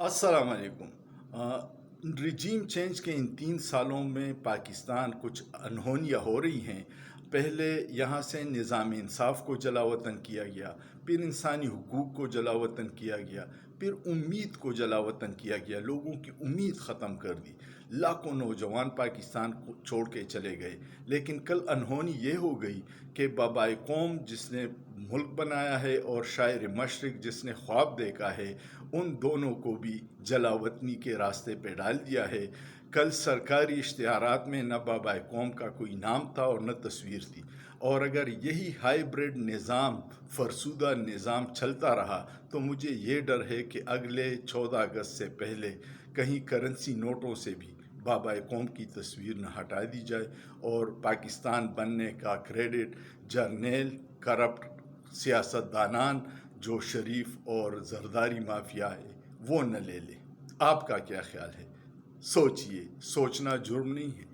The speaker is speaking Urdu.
السلام علیکم۔ رجیم چینج کے ان 3 سالوں میں پاکستان کچھ انہونیاں ہو رہی ہیں۔ پہلے یہاں سے نظام انصاف کو جلا وطن کیا گیا، پھر انسانی حقوق کو جلا وطن کیا گیا، پھر امید کو جلا وطن کیا گیا، لوگوں کی امید ختم کر دی۔ لاکھوں نوجوان پاکستان کو چھوڑ کے چلے گئے، لیکن کل انہونی یہ ہو گئی کہ بابائے قوم جس نے ملک بنایا ہے اور شاعر مشرق جس نے خواب دیکھا ہے، ان دونوں کو بھی جلا وطنی کے راستے پہ ڈال دیا ہے۔ کل سرکاری اشتہارات میں نہ بابائے قوم کا کوئی نام تھا اور نہ تصویر تھی، اور اگر یہی ہائیبرڈ نظام، فرسودہ نظام چلتا رہا تو مجھے یہ ڈر ہے کہ اگلے 14 اگست سے پہلے کہیں کرنسی نوٹوں سے بھی بابائے قوم کی تصویر نہ ہٹا دی جائے، اور پاکستان بننے کا کریڈٹ جرنیل، کرپٹ سیاستدانان جو شریف اور زرداری مافیا ہے وہ نہ لے لے۔ آپ کا کیا خیال ہے؟ سوچئے، سوچنا جرم نہیں ہے۔